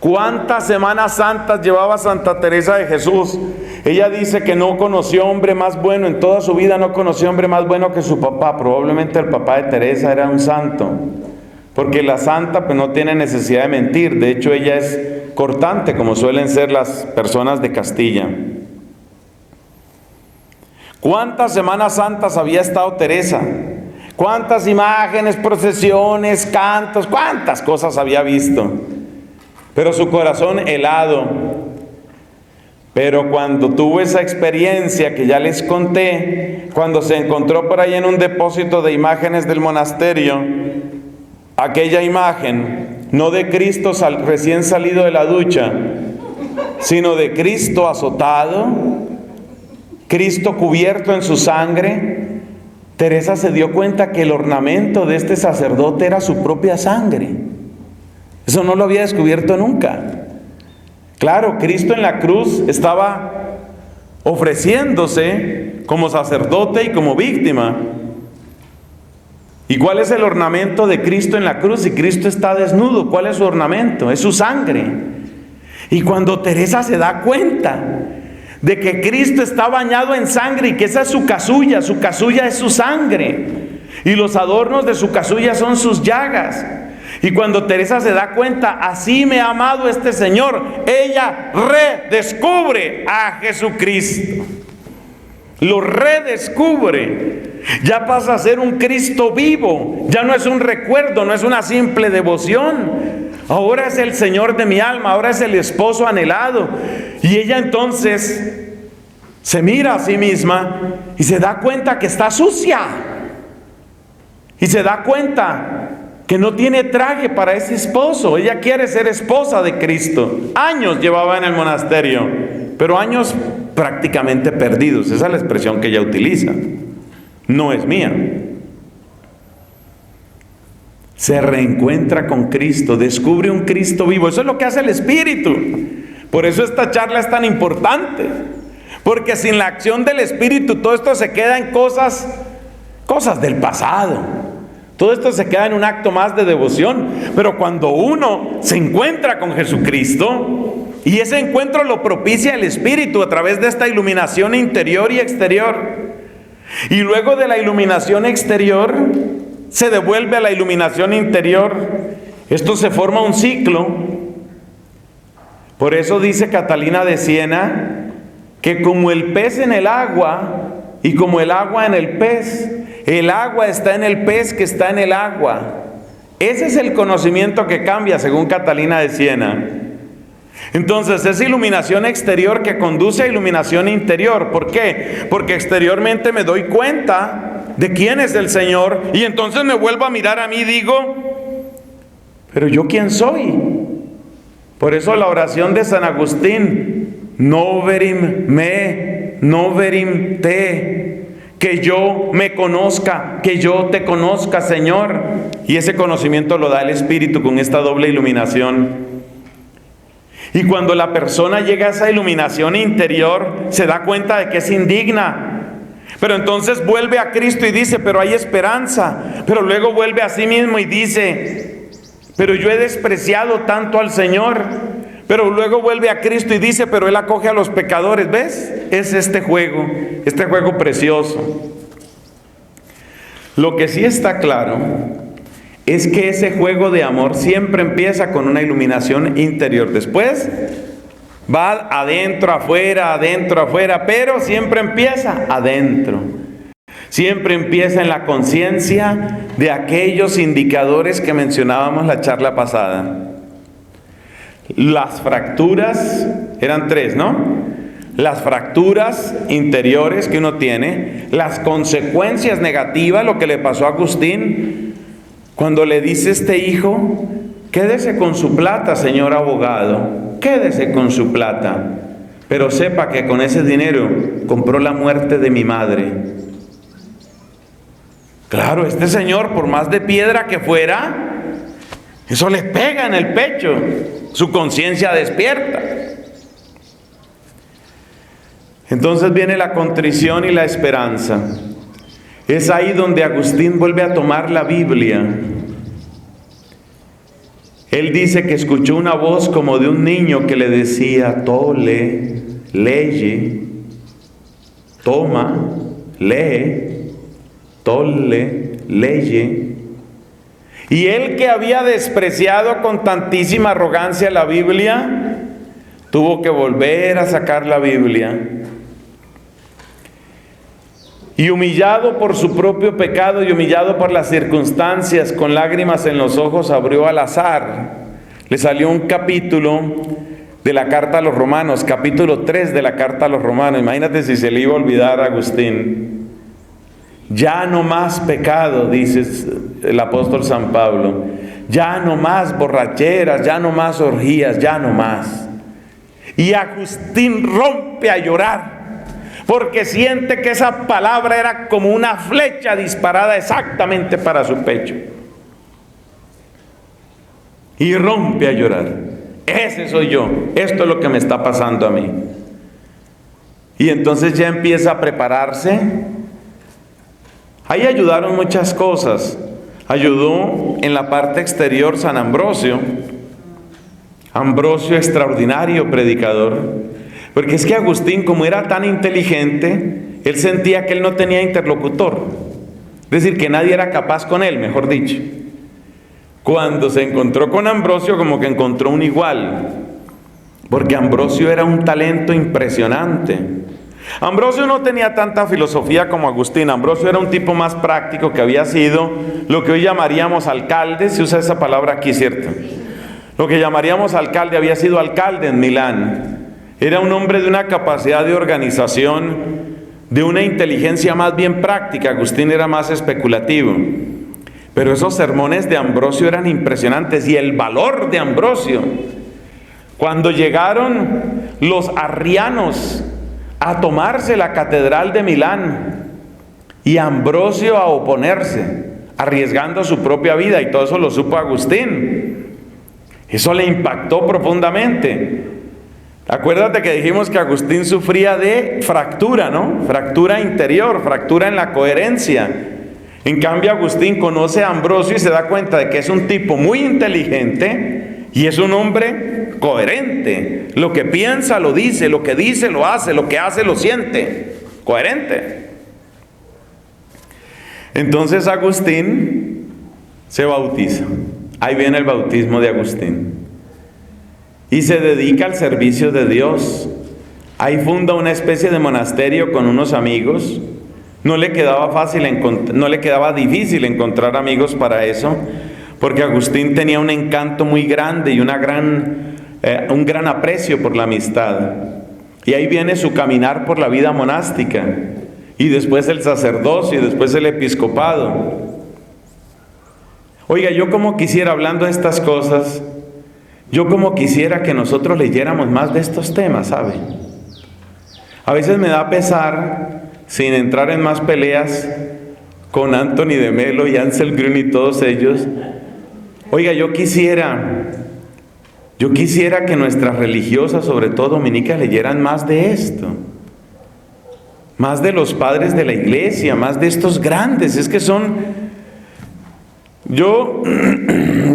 ¿Cuántas Semanas Santas llevaba Santa Teresa de Jesús? Ella dice que no conoció hombre más bueno, en toda su vida no conoció hombre más bueno que su papá. Probablemente el papá de Teresa era un santo, porque la santa pues no tiene necesidad de mentir. De hecho, ella es cortante, como suelen ser las personas de Castilla. ¿Cuántas Semanas Santas había estado Teresa? ¿Cuántas imágenes, procesiones, cantos, cuántas cosas había visto? Pero su corazón helado. Pero cuando tuvo esa experiencia que ya les conté, cuando se encontró por ahí en un depósito de imágenes del monasterio, aquella imagen, no de Cristo recién salido de la ducha, sino de Cristo azotado, Cristo cubierto en su sangre, Teresa se dio cuenta que el ornamento de este sacerdote era su propia sangre. Eso no lo había descubierto nunca. Claro, Cristo en la cruz estaba ofreciéndose como sacerdote y como víctima. ¿Y cuál es el ornamento de Cristo en la cruz? Si Cristo está desnudo, ¿cuál es su ornamento? Es su sangre. Y cuando Teresa se da cuenta de que Cristo está bañado en sangre y que esa es su casulla es su sangre, y los adornos de su casulla son sus llagas. Y cuando Teresa se da cuenta, así me ha amado este Señor, ella redescubre a Jesucristo. Lo redescubre. Ya pasa a ser un Cristo vivo. Ya no es un recuerdo, no es una simple devoción. Ahora es el Señor de mi alma, ahora es el esposo anhelado. Y ella entonces se mira a sí misma y se da cuenta que está sucia. Y se da cuenta que no tiene traje para ese esposo. Ella quiere ser esposa de Cristo. Años llevaba en el monasterio, pero años prácticamente perdidos. Esa es la expresión que ella utiliza. No es mía. Se reencuentra con Cristo, descubre un Cristo vivo. Eso es lo que hace el Espíritu. Por eso esta charla es tan importante. Porque sin la acción del Espíritu, todo esto se queda en cosas del pasado. Todo esto se queda en un acto más de devoción. Pero cuando uno se encuentra con Jesucristo, y ese encuentro lo propicia el Espíritu a través de esta iluminación interior y exterior, y luego de la iluminación exterior se devuelve a la iluminación interior, esto se forma un ciclo. Por eso dice Catalina de Siena que como el pez en el agua y como el agua en el pez, el agua está en el pez que está en el agua. Ese es el conocimiento que cambia, según Catalina de Siena. Entonces, es iluminación exterior que conduce a iluminación interior. ¿Por qué? Porque exteriormente me doy cuenta de quién es el Señor, y entonces me vuelvo a mirar a mí y digo, ¿pero yo quién soy? Por eso la oración de San Agustín, noverim me, noverim te, que yo me conozca, que yo te conozca, Señor. Y ese conocimiento lo da el Espíritu con esta doble iluminación. Y cuando la persona llega a esa iluminación interior, se da cuenta de que es indigna. Pero entonces vuelve a Cristo y dice, pero hay esperanza. Pero luego vuelve a sí mismo y dice, pero yo he despreciado tanto al Señor. Pero luego vuelve a Cristo y dice, pero Él acoge a los pecadores. ¿Ves? Es este juego precioso. Lo que sí está claro es que ese juego de amor siempre empieza con una iluminación interior. Después va adentro, afuera, pero siempre empieza adentro. Siempre empieza en la conciencia de aquellos indicadores que mencionábamos la charla pasada. Las fracturas, eran 3, ¿no? Las fracturas interiores que uno tiene, las consecuencias negativas, lo que le pasó a Agustín, cuando le dice este hijo, quédese con su plata, señor abogado, quédese con su plata, pero sepa que con ese dinero compró la muerte de mi madre. Claro, este señor, por más de piedra que fuera, eso le pega en el pecho, su conciencia despierta. Entonces viene la contrición y la esperanza. Es ahí donde Agustín vuelve a tomar la Biblia. Él dice que escuchó una voz como de un niño que le decía, tole, leye, toma, lee, tole, leye. Y él, que había despreciado con tantísima arrogancia la Biblia, tuvo que volver a sacar la Biblia. Y humillado por su propio pecado y humillado por las circunstancias, con lágrimas en los ojos, abrió al azar. Le salió un capítulo de la carta a los Romanos, capítulo 3 de la carta a los Romanos. Imagínate si se le iba a olvidar a Agustín. Ya no más pecado, dice el apóstol San Pablo. Ya no más borracheras, ya no más orgías, ya no más. Y Agustín rompe a llorar, porque siente que esa palabra era como una flecha disparada exactamente para su pecho. Y rompe a llorar. Ese soy yo, esto es lo que me está pasando a mí. Y entonces ya empieza a prepararse. Ahí ayudaron muchas cosas. Ayudó en la parte exterior San Ambrosio. Ambrosio, extraordinario predicador. Porque es que Agustín, como era tan inteligente, él sentía que él no tenía interlocutor. Es decir, que nadie era capaz con él, mejor dicho. Cuando se encontró con Ambrosio, como que encontró un igual, porque Ambrosio era un talento impresionante. Ambrosio no tenía tanta filosofía como Agustín. Ambrosio era un tipo más práctico, que había sido lo que hoy llamaríamos alcalde. Se usa esa palabra aquí, ¿cierto? Lo que llamaríamos alcalde, había sido alcalde en Milán. Era un hombre de una capacidad de organización, de una inteligencia más bien práctica. Agustín era más especulativo. Pero esos sermones de Ambrosio eran impresionantes, y el valor de Ambrosio. Cuando llegaron los arrianos a tomarse la catedral de Milán, y Ambrosio a oponerse, arriesgando su propia vida, y todo eso lo supo Agustín. Eso le impactó profundamente. Acuérdate que dijimos que Agustín sufría de fractura, ¿no? Fractura interior, fractura en la coherencia. En cambio, Agustín conoce a Ambrosio y se da cuenta de que es un tipo muy inteligente y es un hombre coherente. Lo que piensa lo dice lo hace, lo que hace lo siente. Coherente. Entonces Agustín se bautiza. Ahí viene el bautismo de Agustín. Y se dedica al servicio de Dios. Ahí funda una especie de monasterio con unos amigos. No le quedaba difícil encontrar amigos para eso, porque Agustín tenía un encanto muy grande y un gran aprecio por la amistad. Y ahí viene su caminar por la vida monástica, y después el sacerdocio, y después el episcopado. Oiga, yo como quisiera, hablando de estas cosas, yo como quisiera que nosotros leyéramos más de estos temas, ¿sabe? A veces me da pesar, sin entrar en más peleas con Anthony de Melo y Ansel Grün y todos ellos. Oiga, yo quisiera que nuestras religiosas, sobre todo dominicas, leyeran más de esto. Más de los padres de la iglesia, más de estos grandes. Es que son... Yo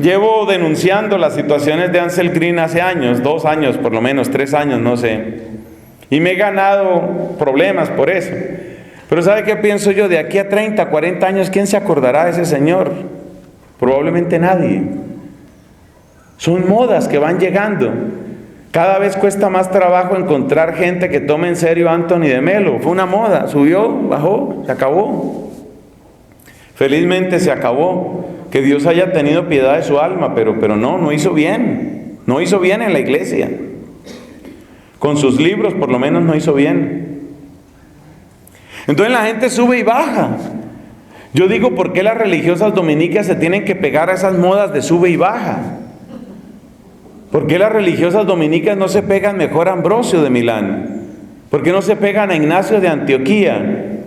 llevo denunciando las situaciones de Ansel Grün hace años, 2 años por lo menos, 3 años, no sé. Y me he ganado problemas por eso. Pero ¿sabe qué pienso yo? De aquí a 30, 40 años, ¿quién se acordará de ese señor? Probablemente nadie. Son modas que van llegando. Cada vez cuesta más trabajo encontrar gente que tome en serio a Anthony de Melo. Fue una moda, subió, bajó, se acabó. Felizmente se acabó. Que Dios haya tenido piedad de su alma, pero no hizo bien. No hizo bien en la iglesia. Con sus libros por lo menos no hizo bien. Entonces la gente sube y baja. Yo digo, ¿por qué las religiosas dominicas se tienen que pegar a esas modas de sube y baja? ¿Por qué las religiosas dominicas no se pegan mejor a Ambrosio de Milán? ¿Por qué no se pegan a Ignacio de Antioquía?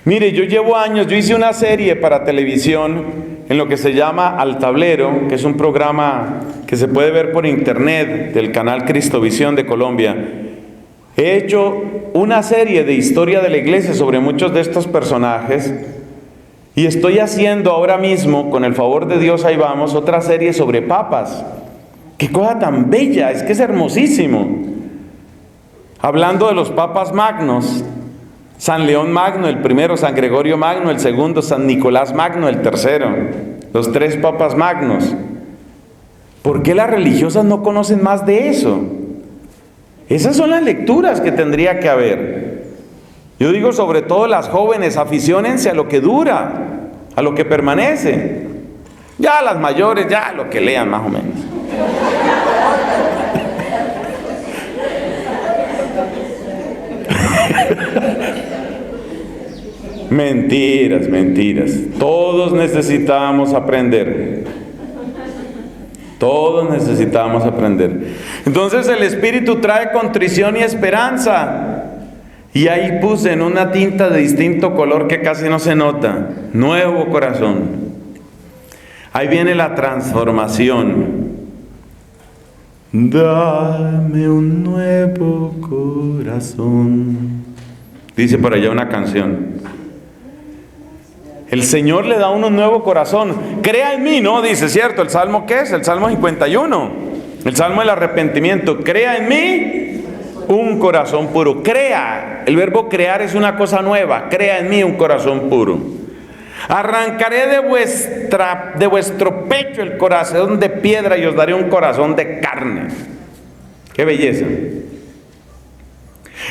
Mire, yo llevo años, yo hice una serie para televisión en lo que se llama Al Tablero, que es un programa que se puede ver por internet del canal Cristovisión de Colombia. He hecho una serie de historia de la iglesia sobre muchos de estos personajes, y estoy haciendo ahora mismo, con el favor de Dios, ahí vamos, otra serie sobre papas. ¡Qué cosa tan bella! Es que es hermosísimo. Hablando de los papas magnos. San León Magno, el primero; San Gregorio Magno, el segundo; San Nicolás Magno, el tercero. Los 3 papas magnos. ¿Por qué las religiosas no conocen más de eso? Esas son las lecturas que tendría que haber. Yo digo, sobre todo las jóvenes, aficiónense a lo que dura, a lo que permanece. Ya las mayores, ya lo que lean más o menos. Mentiras, mentiras. Todos necesitamos aprender. Todos necesitamos aprender. Entonces el Espíritu trae contrición y esperanza. Y ahí puse en una tinta de distinto color que casi no se nota: nuevo corazón. Ahí viene la transformación. Dame un nuevo corazón, dice por allá una canción. El Señor le da a uno un nuevo corazón. Crea en mí, ¿no? Dice, ¿cierto? ¿El Salmo qué es? El Salmo 51. El Salmo del arrepentimiento. Crea en mí un corazón puro. Crea. El verbo crear es una cosa nueva. Crea en mí un corazón puro. Arrancaré de vuestro pecho el corazón de piedra y os daré un corazón de carne. ¡Qué belleza!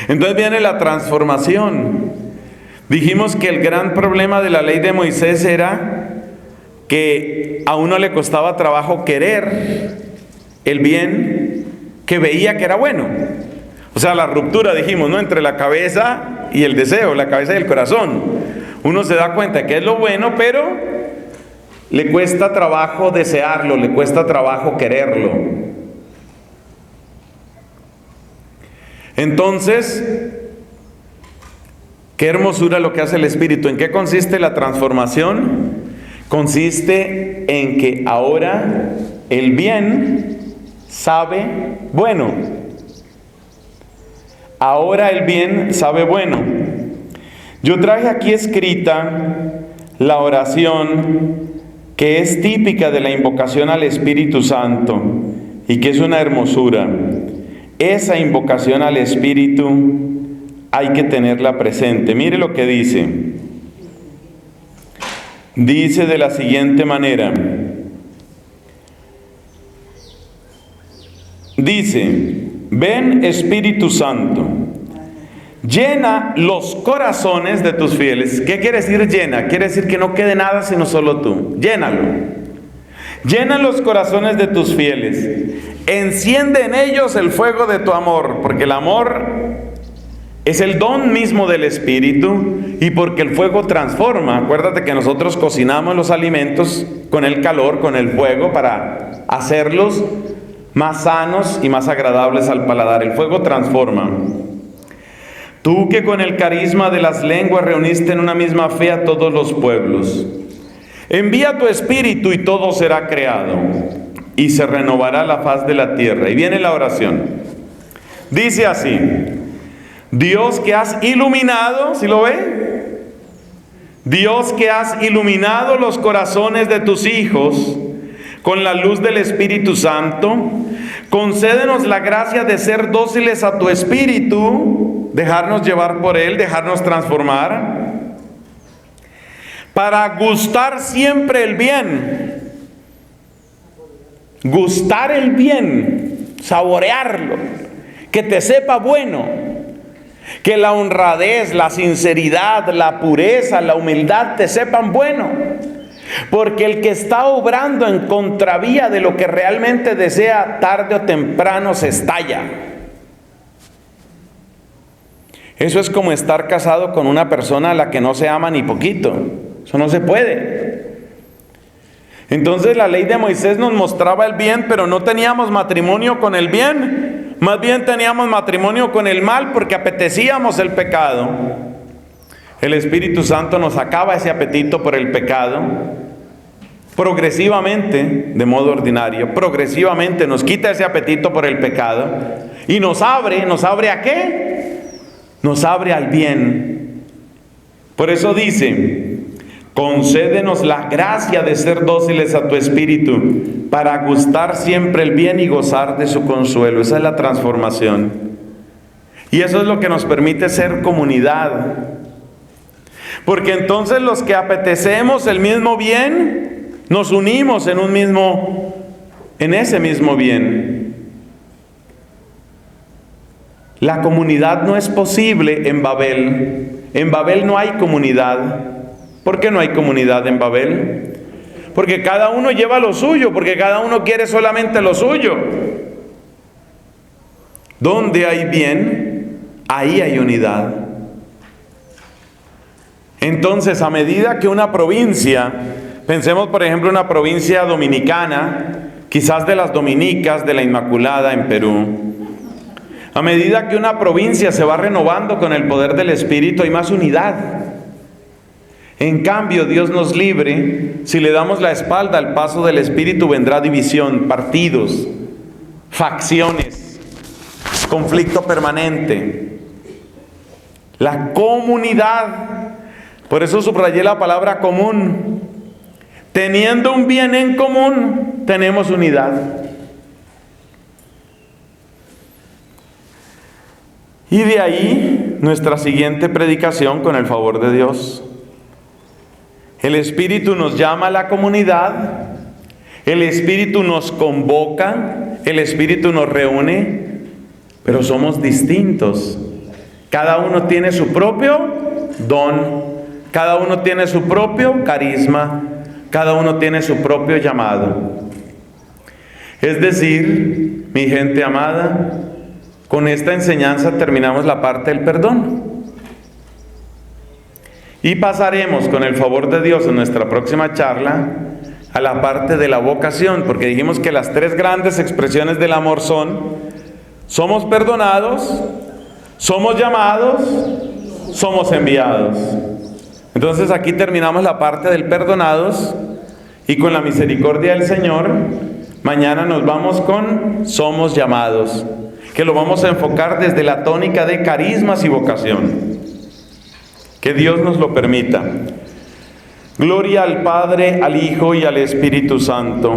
Entonces viene la transformación. Dijimos que el gran problema de la ley de Moisés era que a uno le costaba trabajo querer el bien que veía que era bueno. O sea, la ruptura, dijimos, ¿no? Entre la cabeza y el deseo, la cabeza y el corazón. Uno se da cuenta que es lo bueno, pero le cuesta trabajo desearlo, le cuesta trabajo quererlo. Entonces, qué hermosura lo que hace el Espíritu. ¿En qué consiste la transformación? Consiste en que ahora el bien sabe bueno. Ahora el bien sabe bueno. Yo traje aquí escrita la oración que es típica de la invocación al Espíritu Santo y que es una hermosura. Esa invocación al Espíritu hay que tenerla presente. Mire lo que dice. Dice de la siguiente manera. Dice, ven Espíritu Santo, llena los corazones de tus fieles. ¿Qué quiere decir llena? Quiere decir que no quede nada sino solo tú. Llénalo. Llena los corazones de tus fieles. Enciende en ellos el fuego de tu amor, porque el amor es el don mismo del Espíritu y porque el fuego transforma. Acuérdate que nosotros cocinamos los alimentos con el calor, con el fuego, para hacerlos más sanos y más agradables al paladar. El fuego transforma. Tú que con el carisma de las lenguas reuniste en una misma fe a todos los pueblos, envía tu Espíritu y todo será creado y se renovará la faz de la tierra. Y viene la oración. Dice así: Dios que has iluminado, ¿sí lo ve? Dios que has iluminado los corazones de tus hijos con la luz del Espíritu Santo, concédenos la gracia de ser dóciles a tu Espíritu, dejarnos llevar por Él, dejarnos transformar, para gustar siempre el bien. Gustar el bien, saborearlo, que te sepa bueno, que la honradez, la sinceridad, la pureza, la humildad te sepan bueno. Porque el que está obrando en contravía de lo que realmente desea, tarde o temprano se estalla. Eso es como estar casado con una persona a la que no se ama ni poquito. Eso no se puede. Entonces la ley de Moisés nos mostraba el bien, pero no teníamos matrimonio con el bien. Más bien teníamos matrimonio con el mal porque apetecíamos el pecado. El Espíritu Santo nos sacaba ese apetito por el pecado. Progresivamente, de modo ordinario, progresivamente nos quita ese apetito por el pecado y ¿nos abre a qué? Nos abre al bien. Por eso dice, concédenos la gracia de ser dóciles a tu Espíritu para gustar siempre el bien y gozar de su consuelo. Esa es la transformación. Y eso es lo que nos permite ser comunidad. Porque entonces los que apetecemos el mismo bien, nos unimos en ese mismo bien. La comunidad no es posible en Babel. En Babel no hay comunidad. ¿Por qué no hay comunidad en Babel? Porque cada uno lleva lo suyo, porque cada uno quiere solamente lo suyo. Donde hay bien, ahí hay unidad. Entonces, a medida que una provincia, pensemos por ejemplo en una provincia dominicana, quizás de las Dominicas, de la Inmaculada en Perú, a medida que una provincia se va renovando con el poder del Espíritu, hay más unidad. En cambio, Dios nos libre, si le damos la espalda al paso del Espíritu, vendrá división, partidos, facciones, conflicto permanente. La comunidad, por eso subrayé la palabra común. Teniendo un bien en común, tenemos unidad. Y de ahí nuestra siguiente predicación con el favor de Dios. El Espíritu nos llama a la comunidad, el Espíritu nos convoca, el Espíritu nos reúne, pero somos distintos. Cada uno tiene su propio don, cada uno tiene su propio carisma, cada uno tiene su propio llamado. Es decir, mi gente amada, con esta enseñanza terminamos la parte del perdón. Y pasaremos con el favor de Dios en nuestra próxima charla a la parte de la vocación, porque dijimos que las tres grandes expresiones del amor son: somos perdonados, somos llamados, somos enviados. Entonces aquí terminamos la parte del perdonados y con la misericordia del Señor, mañana nos vamos con somos llamados, que lo vamos a enfocar desde la tónica de carismas y vocación. Que Dios nos lo permita. Gloria al Padre, al Hijo y al Espíritu Santo.